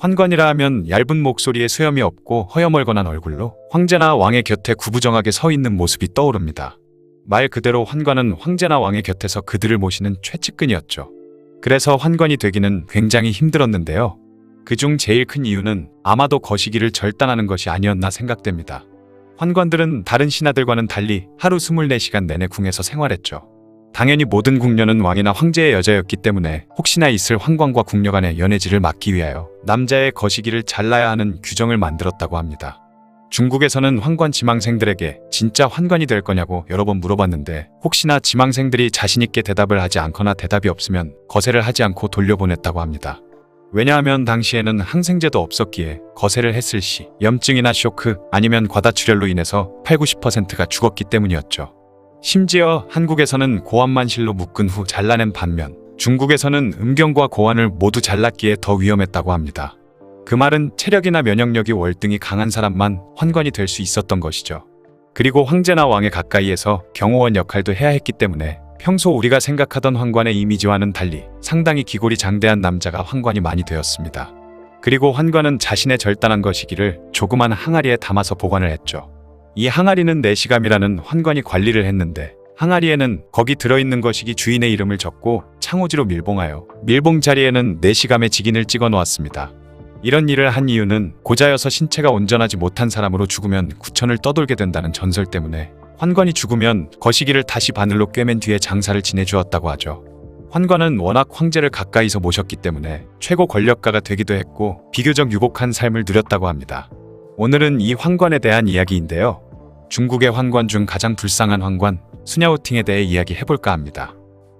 환관이라 하면 얇은 목소리에 수염이 없고 허여멀건한 얼굴로 황제나 왕의 곁에 구부정하게 서 있는 모습이 떠오릅니다. 말 그대로 환관은 황제나 왕의 곁에서 그들을 모시는 최측근이었죠. 그래서 환관이 되기는 굉장히 힘들었는데요. 그중 제일 큰 이유는 아마도 거시기를 절단하는 것이 아니었나 생각됩니다. 환관들은 다른 신하들과는 달리 하루 24시간 내내 궁에서 생활했죠. 당연히 모든 궁녀는 왕이나 황제의 여자였기 때문에 혹시나 있을 환관과 궁녀 간의 연애질을 막기 위하여 남자의 거시기를 잘라야 하는 규정을 만들었다고 합니다. 중국에서는 환관 지망생들에게 진짜 환관이 될 거냐고 여러 번 물어봤는데 혹시나 지망생들이 자신있게 대답을 하지 않거나 대답이 없으면 거세를 하지 않고 돌려보냈다고 합니다. 왜냐하면 당시에는 항생제도 없었기에 거세를 했을 시 염증이나 쇼크 아니면 과다출혈로 인해서 80~90%가 죽었기 때문이었죠. 심지어 한국에서는 고환만 실로 묶은 후 잘라낸 반면 중국에서는 음경과 고환을 모두 잘랐기에 더 위험했다고 합니다. 그 말은 체력이나 면역력이 월등히 강한 사람만 환관이 될 수 있었던 것이죠. 그리고 황제나 왕의 가까이에서 경호원 역할도 해야 했기 때문에 평소 우리가 생각하던 환관의 이미지와는 달리 상당히 기골이 장대한 남자가 환관이 많이 되었습니다. 그리고 환관은 자신의 절단한 거시기를 조그만 항아리에 담아서 보관을 했죠. 이 항아리는 내시감이라는 환관이 관리를 했는데 항아리에는 거기 들어있는 거시기 주인의 이름을 적고 창호지로 밀봉하여 밀봉 자리에는 내시감의 직인을 찍어 놓았습니다. 이런 일을 한 이유는 고자여서 신체가 온전하지 못한 사람으로 죽으면 구천을 떠돌게 된다는 전설 때문에 환관이 죽으면 거시기를 다시 바늘로 꿰맨 뒤에 장사를 지내주었다고 하죠. 환관은 워낙 황제를 가까이서 모셨기 때문에 최고 권력가가 되기도 했고 비교적 유복한 삶을 누렸다고 합니다. 오늘은 이 환관에 대한 이야기인데요. 중국의 환관 중 가장 불쌍한 환관 수냐오팅에 대해 이야기해볼까 합니다.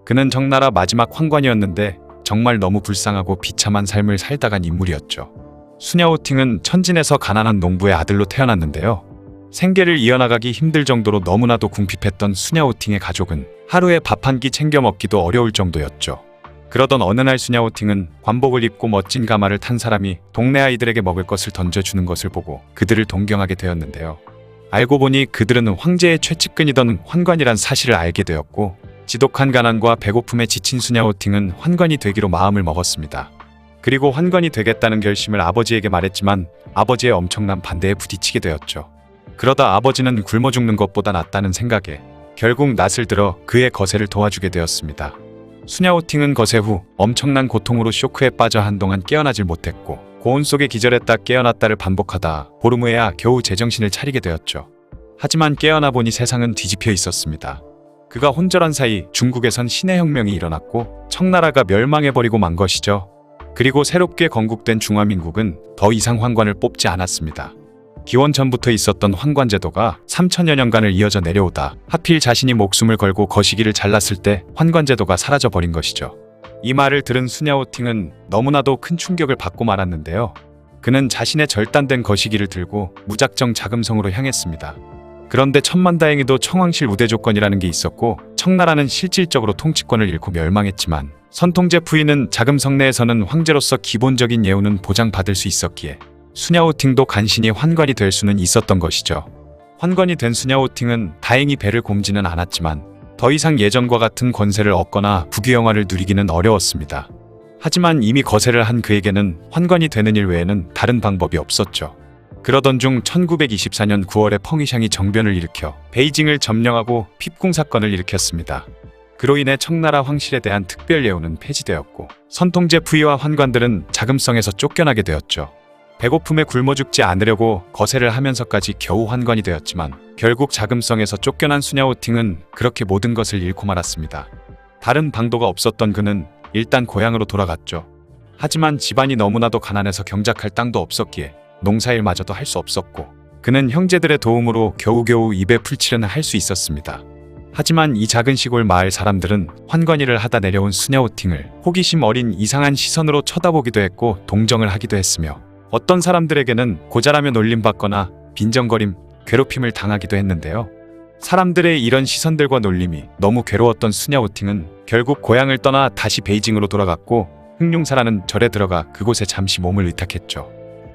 그는 청나라 마지막 환관이었는데 정말 너무 불쌍하고 비참한 삶을 살다간 인물이었죠. 수냐오팅은 천진에서 가난한 농부의 아들로 태어났는데요. 생계를 이어나가기 힘들 정도로 너무나도 궁핍했던 수냐오팅의 가족은 하루에 밥 한 끼 챙겨 먹기도 어려울 정도였죠. 그러던 어느 날 수냐오팅은 관복을 입고 멋진 가마를 탄 사람이 동네 아이들에게 먹을 것을 던져주는 것을 보고 그들을 동경하게 되었는데요. 알고 보니 그들은 황제의 최측근이던 환관이란 사실을 알게 되었고 지독한 가난과 배고픔에 지친 수냐오팅은 환관이 되기로 마음을 먹었습니다. 그리고 환관이 되겠다는 결심을 아버지에게 말했지만 아버지의 엄청난 반대에 부딪히게 되었죠. 그러다 아버지는 굶어 죽는 것보다 낫다는 생각에 결국 낯을 들어 그의 거세를 도와주게 되었습니다. 수냐오팅은 거세 후 엄청난 고통으로 쇼크에 빠져 한동안 깨어나질 못했고 고온 속에 기절했다 깨어났다를 반복하다 보름 후에야 겨우 제정신을 차리게 되었죠. 하지만 깨어나 보니 세상은 뒤집혀 있었습니다. 그가 혼절한 사이 중국에선 신의 혁명이 일어났고 청나라가 멸망해버리고 만 것이죠. 그리고 새롭게 건국된 중화민국은 더 이상 환관을 뽑지 않았습니다. 기원 전부터 있었던 환관 제도가 3000여 년간을 이어져 내려오다 하필 자신이 목숨을 걸고 거시기를 잘랐을 때 환관 제도가 사라져버린 것이죠. 이 말을 들은 수냐오팅은 너무나도 큰 충격을 받고 말았는데요. 그는 자신의 절단된 거시기를 들고 무작정 자금성으로 향했습니다. 그런데 천만다행히도 청황실 우대 조건이라는 게 있었고 청나라는 실질적으로 통치권을 잃고 멸망했지만 선통제 부인은 자금성 내에서는 황제로서 기본적인 예우는 보장받을 수 있었기에 수냐오팅도 간신히 환관이 될 수는 있었던 것이죠. 환관이 된 수냐오팅은 다행히 배를 곰지는 않았지만 더 이상 예전과 같은 권세를 얻거나 부귀영화를 누리기는 어려웠습니다. 하지만 이미 거세를 한 그에게는 환관이 되는 일 외에는 다른 방법이 없었죠. 그러던 중 1924년 9월에 펑이샹이 정변을 일으켜 베이징을 점령하고 핍궁 사건을 일으켰습니다. 그로 인해 청나라 황실에 대한 특별 예우는 폐지되었고 선통제 부위와 환관들은 자금성에서 쫓겨나게 되었죠. 배고픔에 굶어 죽지 않으려고 거세를 하면서까지 겨우 환관이 되었지만 결국 자금성에서 쫓겨난 수냐오팅은 그렇게 모든 것을 잃고 말았습니다. 다른 방도가 없었던 그는 일단 고향으로 돌아갔죠. 하지만 집안이 너무나도 가난해서 경작할 땅도 없었기에 농사일마저도 할 수 없었고 그는 형제들의 도움으로 겨우겨우 입에 풀칠은 할 수 있었습니다. 하지만 이 작은 시골 마을 사람들은 환관일을 하다 내려온 수냐오팅을 호기심 어린 이상한 시선으로 쳐다보기도 했고 동정을 하기도 했으며 어떤 사람들에게는 고자라며 놀림받거나 빈정거림, 괴롭힘을 당하기도 했는데요. 사람들의 이런 시선들과 놀림이 너무 괴로웠던 수냐오팅은 결국 고향을 떠나 다시 베이징으로 돌아갔고 흑룡사라는 절에 들어가 그곳에 잠시 몸을 의탁했죠.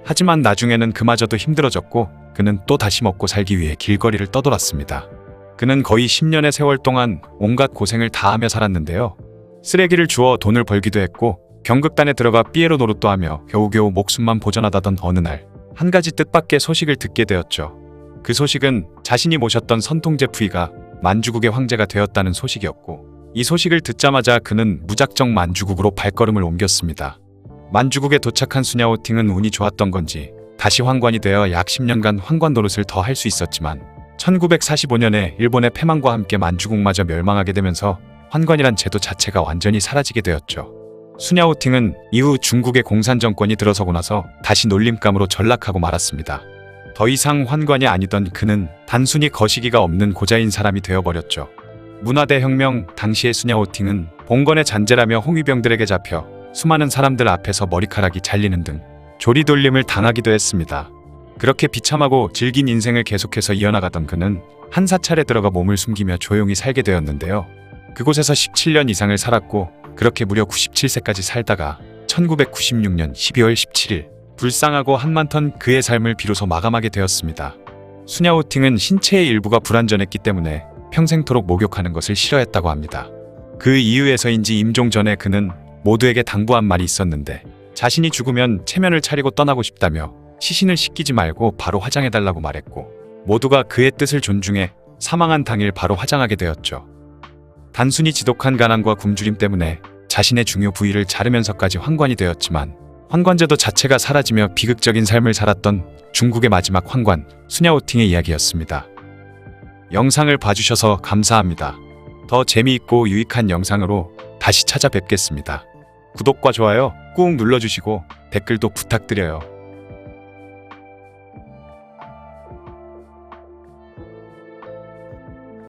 하지만 나중에는 그마저도 힘들어졌고 그는 또 다시 먹고 살기 위해 길거리를 떠돌았습니다. 그는 거의 10년의 세월 동안 온갖 고생을 다하며 살았는데요. 쓰레기를 주워 돈을 벌기도 했고 경극단에 들어가 삐에로 노릇도 하며 겨우겨우 목숨만 보전하다던 어느 날 한 가지 뜻밖의 소식을 듣게 되었죠. 그 소식은 자신이 모셨던 선통제 푸이가 만주국의 황제가 되었다는 소식이었고, 이 소식을 듣자마자 그는 무작정 만주국으로 발걸음을 옮겼습니다. 만주국에 도착한 수냐오팅은 운이 좋았던 건지 다시 황관이 되어 약 10년간 황관 노릇을 더 할 수 있었지만 1945년에 일본의 패망과 함께 만주국마저 멸망하게 되면서 환관이란 제도 자체가 완전히 사라지게 되었죠. 수냐오팅은 이후 중국의 공산 정권이 들어서고 나서 다시 놀림감으로 전락하고 말았습니다. 더 이상 환관이 아니던 그는 단순히 거시기가 없는 고자인 사람이 되어버렸죠. 문화대혁명 당시의 수냐오팅은 봉건의 잔재라며 홍위병들에게 잡혀 수많은 사람들 앞에서 머리카락이 잘리는 등 조리돌림을 당하기도 했습니다. 그렇게 비참하고 질긴 인생을 계속해서 이어나가던 그는 한 사찰에 들어가 몸을 숨기며 조용히 살게 되었는데요. 그곳에서 17년 이상을 살았고, 그렇게 무려 97세까지 살다가 1996년 12월 17일 불쌍하고 한만턴 그의 삶을 비로소 마감하게 되었습니다. 수냐오팅은 신체의 일부가 불완전했기 때문에 평생토록 목욕하는 것을 싫어했다고 합니다. 그 이유에서인지 임종 전에 그는 모두에게 당부한 말이 있었는데, 자신이 죽으면 체면을 차리고 떠나고 싶다며 시신을 씻기지 말고 바로 화장해달라고 말했고, 모두가 그의 뜻을 존중해 사망한 당일 바로 화장하게 되었죠. 단순히 지독한 가난과 굶주림 때문에 자신의 중요 부위를 자르면서까지 황관이 되었지만, 황관제도 자체가 사라지며 비극적인 삶을 살았던 중국의 마지막 황관 수냐오팅의 이야기였습니다. 영상을 봐주셔서 감사합니다. 더 재미있고 유익한 영상으로 다시 찾아뵙겠습니다. 구독과 좋아요 꾹 눌러주시고 댓글도 부탁드려요.